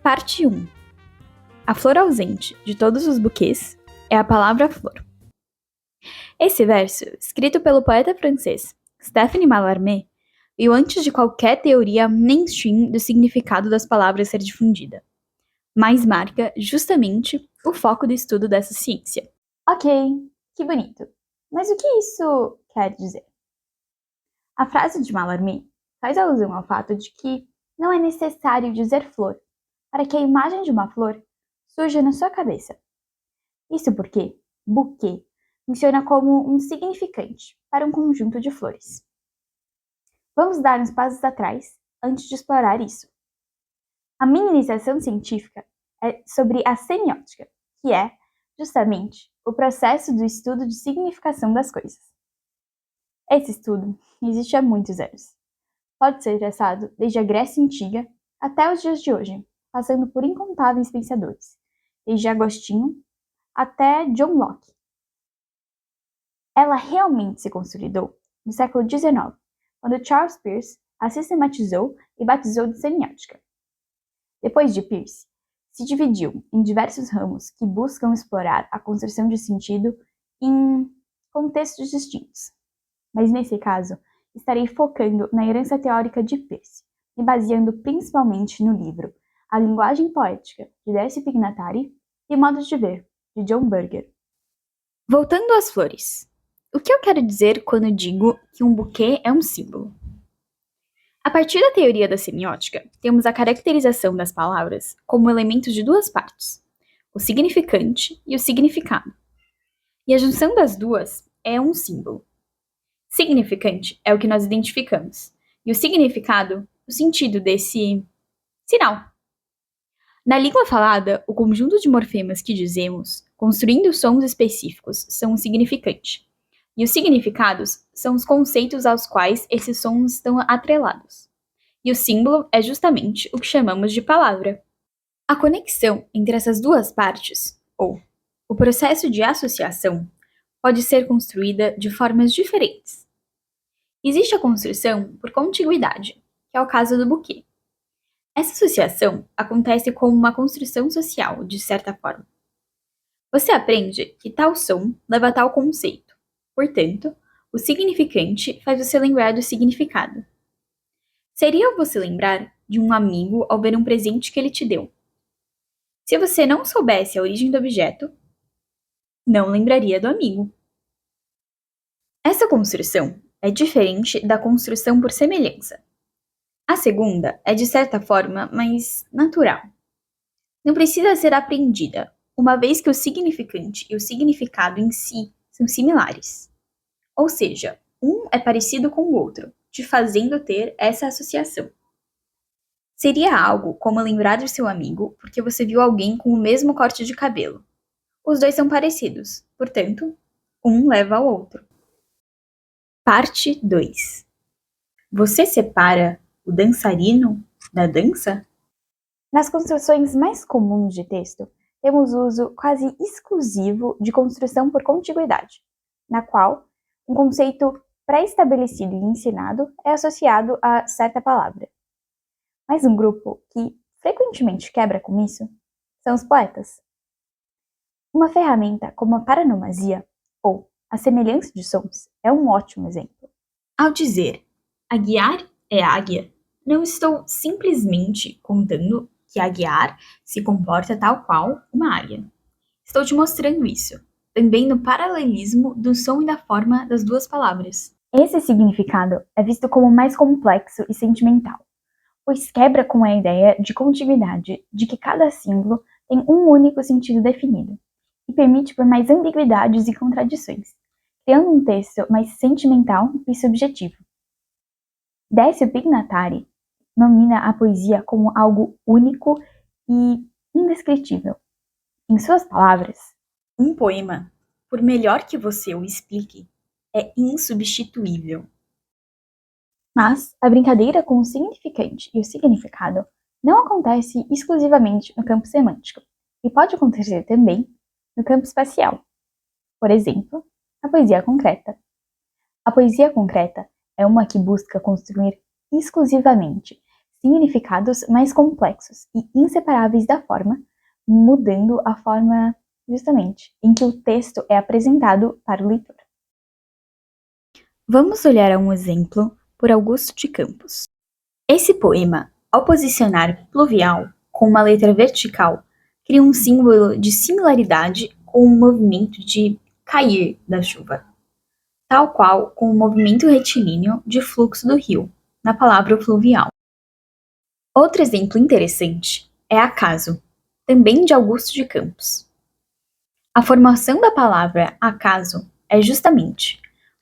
Parte 1. A flor ausente de todos os buquês é a palavra flor. Esse verso, escrito pelo poeta francês Stéphane Mallarmé, veio antes de qualquer teoria mainstream do significado das palavras ser difundida, mas marca justamente o foco do estudo dessa ciência. Ok, que bonito. Mas o que isso quer dizer? A frase de Mallarmé faz alusão ao fato de que não é necessário dizer flor para que a imagem de uma flor surja na sua cabeça. Isso porque buquê funciona como um significante para um conjunto de flores. Vamos dar uns passos atrás antes de explorar isso. A minha iniciação científica é sobre a semiótica, que é, justamente, o processo do estudo de significação das coisas. Esse estudo existe há muitos anos. Pode ser traçado desde a Grécia Antiga até os dias de hoje, passando por incontáveis pensadores, desde Agostinho até John Locke. Ela realmente se consolidou no século XIX, quando Charles Peirce a sistematizou e batizou de semiótica. Depois de Peirce, se dividiu em diversos ramos que buscam explorar a construção de sentido em contextos distintos. Mas nesse caso, estarei focando na herança teórica de Peirce, me baseando principalmente no livro A Linguagem Poética, de Décio Pignatari, e Modos de Ver, de John Berger. Voltando às flores. O que eu quero dizer quando digo que um buquê é um símbolo? A partir da teoria da semiótica, temos a caracterização das palavras como elementos de duas partes, o significante e o significado. E a junção das duas é um símbolo. Significante é o que nós identificamos, e o significado, o sentido desse sinal. Na língua falada, o conjunto de morfemas que dizemos, construindo sons específicos, são o significante, e os significados são os conceitos aos quais esses sons estão atrelados. E o símbolo é justamente o que chamamos de palavra. A conexão entre essas duas partes, ou o processo de associação, pode ser construída de formas diferentes. Existe a construção por contiguidade, que é o caso do buquê. Essa associação acontece como uma construção social, de certa forma. Você aprende que tal som leva a tal conceito. Portanto, o significante faz você lembrar do significado. Seria você lembrar de um amigo ao ver um presente que ele te deu. Se você não soubesse a origem do objeto, não lembraria do amigo. Essa construção é diferente da construção por semelhança. A segunda é de certa forma mais natural. Não precisa ser aprendida, uma vez que o significante e o significado em si são similares. Ou seja, um é parecido com o outro, te fazendo ter essa associação. Seria algo como lembrar de seu amigo porque você viu alguém com o mesmo corte de cabelo. Os dois são parecidos, portanto, um leva ao outro. Parte 2. Você separa o dançarino da dança? Nas construções mais comuns de texto, temos o uso quase exclusivo de construção por contiguidade, na qual um conceito pré-estabelecido e ensinado é associado a certa palavra. Mas um grupo que frequentemente quebra com isso são os poetas. Uma ferramenta como a paranomasia, ou a semelhança de sons, é um ótimo exemplo. Ao dizer aguiar é águia, não estou simplesmente contando que aguiar se comporta tal qual uma águia. Estou te mostrando isso, também no paralelismo do som e da forma das duas palavras. Esse significado é visto como mais complexo e sentimental, pois quebra com a ideia de contiguidade de que cada símbolo tem um único sentido definido, e permite por mais ambiguidades e contradições, criando um texto mais sentimental e subjetivo. Décio Pignatari nomina a poesia como algo único e indescritível. Em suas palavras, um poema, por melhor que você o explique, é insubstituível. Mas a brincadeira com o significante e o significado não acontece exclusivamente no campo semântico, e pode acontecer também no campo espacial. Por exemplo, a poesia concreta. A poesia concreta é uma que busca construir exclusivamente significados mais complexos e inseparáveis da forma, mudando a forma, justamente, em que o texto é apresentado para o leitor. Vamos olhar a um exemplo por Augusto de Campos. Esse poema, ao posicionar pluvial com uma letra vertical, cria um símbolo de similaridade com o movimento de cair da chuva, tal qual com o movimento retilíneo de fluxo do rio, na palavra fluvial. Outro exemplo interessante é acaso, também de Augusto de Campos. A formação da palavra acaso é justamente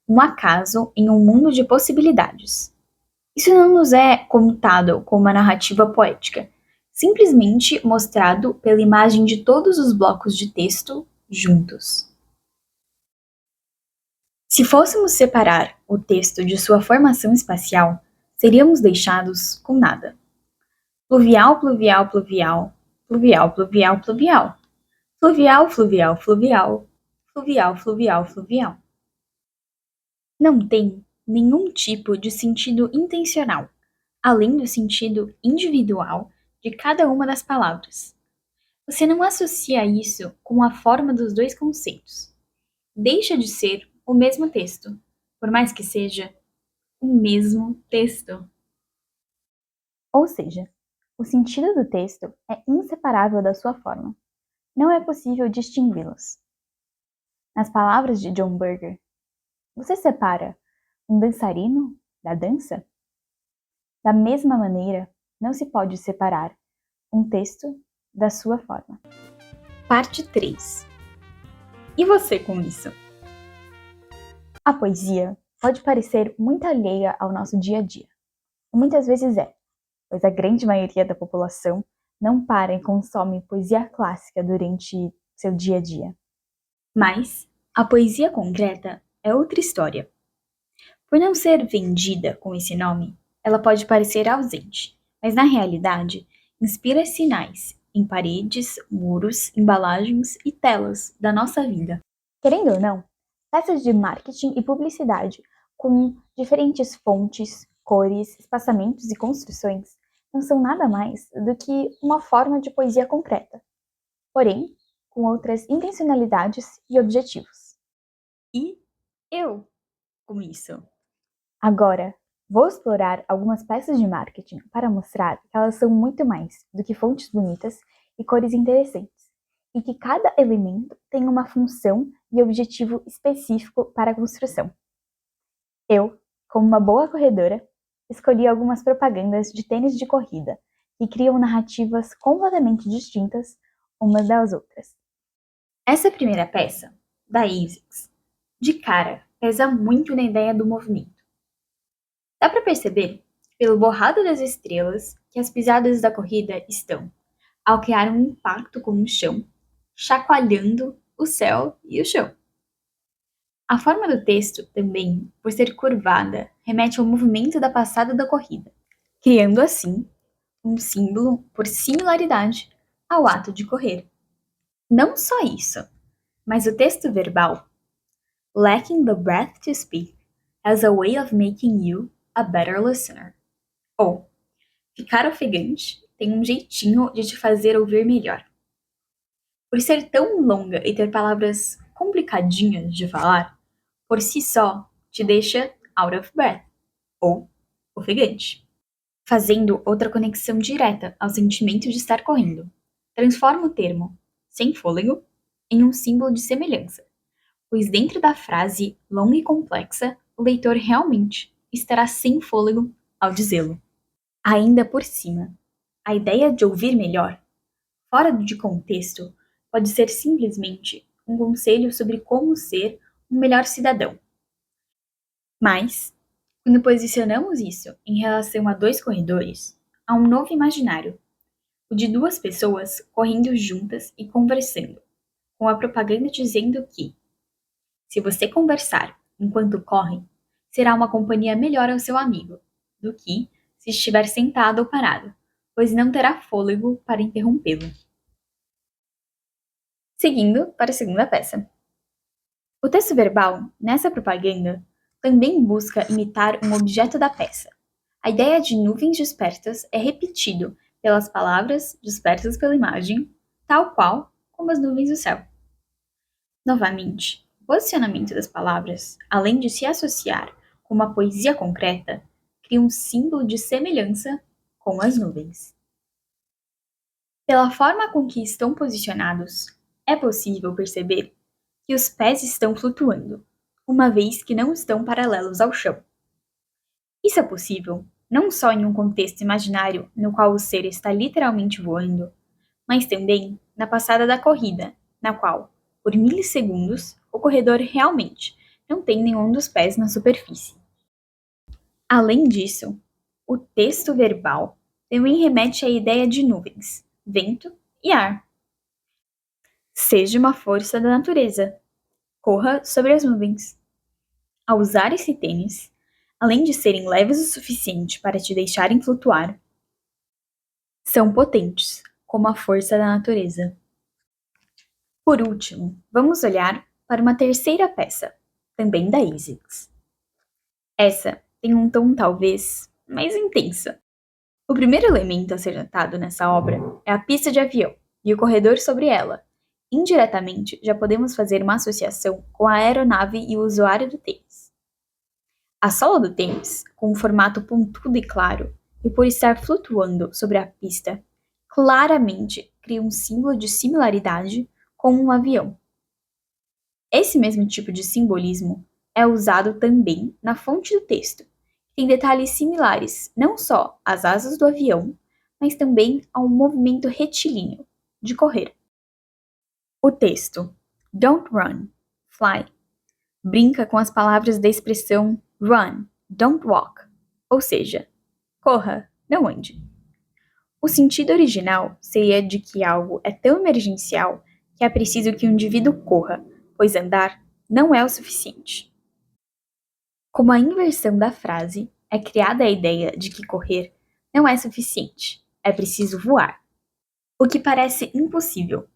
um acaso em um mundo de possibilidades. Isso não nos é contado com uma narrativa poética, simplesmente mostrado pela imagem de todos os blocos de texto juntos. Se fôssemos separar o texto de sua formação espacial, seríamos deixados com nada. Pluvial, pluvial, pluvial, pluvial, pluvial, pluvial. Fluvial, fluvial, fluvial, fluvial, fluvial, fluvial. Não tem nenhum tipo de sentido intencional, além do sentido individual de cada uma das palavras. Você não associa isso com a forma dos dois conceitos. Deixa de ser o mesmo texto, por mais que seja o mesmo texto. Ou seja, o sentido do texto é inseparável da sua forma. Não é possível distingui-los. Nas palavras de John Berger, você separa um dançarino da dança? Da mesma maneira, não se pode separar um texto da sua forma. Parte 3. E você com isso? A poesia pode parecer muito alheia ao nosso dia a dia. E muitas vezes é, pois a grande maioria da população não para e consome poesia clássica durante seu dia a dia. Mas a poesia concreta é outra história. Por não ser vendida com esse nome, ela pode parecer ausente, mas na realidade inspira sinais em paredes, muros, embalagens e telas da nossa vida. Querendo ou não, peças de marketing e publicidade com diferentes fontes, cores, espaçamentos e construções não são nada mais do que uma forma de poesia concreta, porém com outras intencionalidades e objetivos. E eu com isso. Agora, vou explorar algumas peças de marketing para mostrar que elas são muito mais do que fontes bonitas e cores interessantes, e que cada elemento tem uma função e objetivo específico para a construção. Eu, como uma boa corredora, escolhi algumas propagandas de tênis de corrida que criam narrativas completamente distintas umas das outras. Essa primeira peça, da ASICS, de cara, pesa muito na ideia do movimento. Dá para perceber, pelo borrado das estrelas, que as pisadas da corrida estão, ao criar um impacto com o chão, chacoalhando o céu e o chão. A forma do texto, também, por ser curvada, remete ao movimento da passada da corrida, criando assim um símbolo, por similaridade, ao ato de correr. Não só isso, mas o texto verbal, lacking the breath to speak, has a way of making you a better listener. Ou, ficar ofegante tem um jeitinho de te fazer ouvir melhor. Por ser tão longa e ter palavras complicadinhas de falar, por si só te deixa out of breath, ou ofegante. Fazendo outra conexão direta ao sentimento de estar correndo, transforma o termo sem fôlego em um símbolo de semelhança, pois dentro da frase longa e complexa, o leitor realmente estará sem fôlego ao dizê-lo. Ainda por cima, a ideia de ouvir melhor, fora de contexto, pode ser simplesmente um conselho sobre como ser um melhor cidadão. Mas, quando posicionamos isso em relação a dois corredores, há um novo imaginário, o de duas pessoas correndo juntas e conversando, com a propaganda dizendo que, se você conversar enquanto corre, será uma companhia melhor ao seu amigo, do que se estiver sentado ou parado, pois não terá fôlego para interrompê-lo. Seguindo para a segunda peça. O texto verbal, nessa propaganda, também busca imitar um objeto da peça, A ideia de nuvens dispersas é repetido pelas palavras dispersas pela imagem, tal qual como as nuvens do céu. Novamente, o posicionamento das palavras, além de se associar com uma poesia concreta, cria um símbolo de semelhança com as nuvens. Pela forma com que estão posicionados, é possível perceber que os pés estão flutuando, uma vez que não estão paralelos ao chão. Isso é possível não só em um contexto imaginário no qual o ser está literalmente voando, mas também na passada da corrida, na qual, por milissegundos, o corredor realmente não tem nenhum dos pés na superfície. Além disso, o texto verbal também remete à ideia de nuvens, vento e ar. Seja uma força da natureza, corra sobre as nuvens. Ao usar esse tênis, além de serem leves o suficiente para te deixarem flutuar, são potentes, como a força da natureza. Por último, vamos olhar para uma terceira peça, também da ASICS. Essa tem um tom talvez mais intenso. O primeiro elemento a ser notado nessa obra é a pista de avião e o corredor sobre ela. Indiretamente, já podemos fazer uma associação com a aeronave e o usuário do tênis. A sola do tênis, com um formato pontudo e claro, e por estar flutuando sobre a pista, claramente cria um símbolo de similaridade com um avião. Esse mesmo tipo de simbolismo é usado também na fonte do texto, que tem detalhes similares não só às asas do avião, mas também ao movimento retilíneo de correr. O texto Don't run, fly brinca com as palavras da expressão run, don't walk, ou seja, corra, não ande. O sentido original seria de que algo é tão emergencial que é preciso que o indivíduo corra, pois andar não é o suficiente. Como a inversão da frase, é criada a ideia de que correr não é suficiente, é preciso voar. O que parece impossível,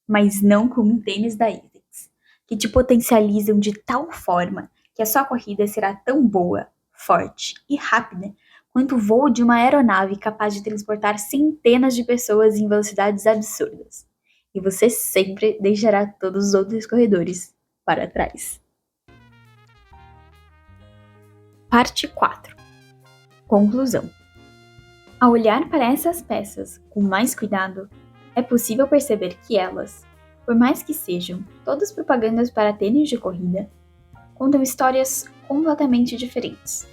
mas não com um tênis da ASICS, que te potencializam de tal forma que a sua corrida será tão boa, forte e rápida quanto o voo de uma aeronave capaz de transportar centenas de pessoas em velocidades absurdas. E você sempre deixará todos os outros corredores para trás. Parte 4. Conclusão. Ao olhar para essas peças com mais cuidado, é possível perceber que elas, por mais que sejam todas propagandas para tênis de corrida, contam histórias completamente diferentes,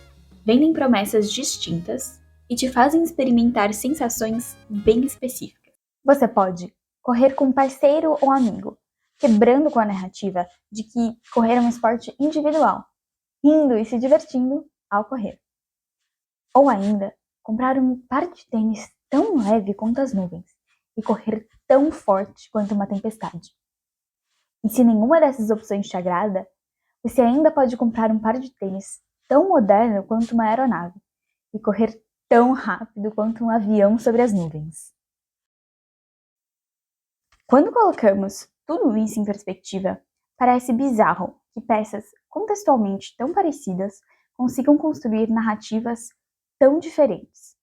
vendem promessas distintas e te fazem experimentar sensações bem específicas. Você pode correr com um parceiro ou amigo, quebrando com a narrativa de que correr é um esporte individual, rindo e se divertindo ao correr. Ou ainda, comprar um par de tênis tão leve quanto as nuvens e correr tão forte quanto uma tempestade. E se nenhuma dessas opções te agrada, você ainda pode comprar um par de tênis tão moderno quanto uma aeronave e correr tão rápido quanto um avião sobre as nuvens. Quando colocamos tudo isso em perspectiva, parece bizarro que peças contextualmente tão parecidas consigam construir narrativas tão diferentes.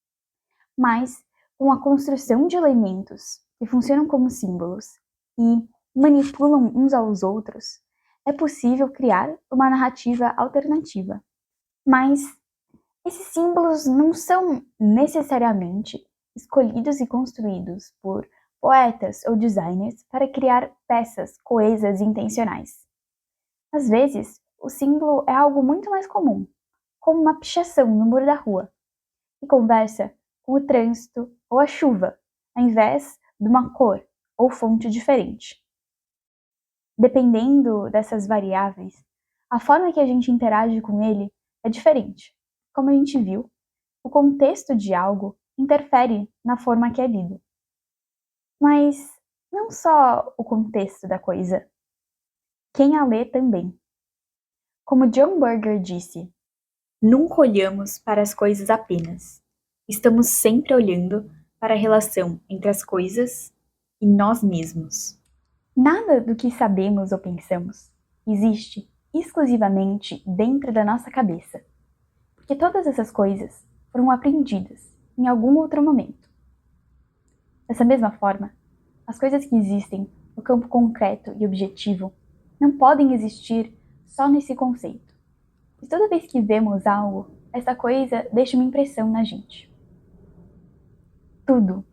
Mas, com a construção de elementos que funcionam como símbolos e manipulam uns aos outros, é possível criar uma narrativa alternativa. Mas esses símbolos não são necessariamente escolhidos e construídos por poetas ou designers para criar peças coesas e intencionais. Às vezes, o símbolo é algo muito mais comum, como uma pichação no muro da rua, que conversa com o trânsito ou a chuva, ao invés de uma cor ou fonte diferente. Dependendo dessas variáveis, a forma que a gente interage com ele é diferente. Como a gente viu, o contexto de algo interfere na forma que é lido. Mas não só o contexto da coisa, quem a lê também. Como John Berger disse, nunca olhamos para as coisas apenas. Estamos sempre olhando para a relação entre as coisas e nós mesmos. Nada do que sabemos ou pensamos existe exclusivamente dentro da nossa cabeça, porque todas essas coisas foram aprendidas em algum outro momento. Dessa mesma forma, as coisas que existem no campo concreto e objetivo não podem existir só nesse conceito. E toda vez que vemos algo, essa coisa deixa uma impressão na gente. Tudo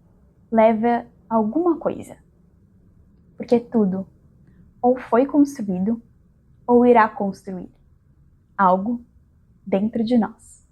leva a alguma coisa. Porque tudo ou foi construído ou irá construir algo dentro de nós.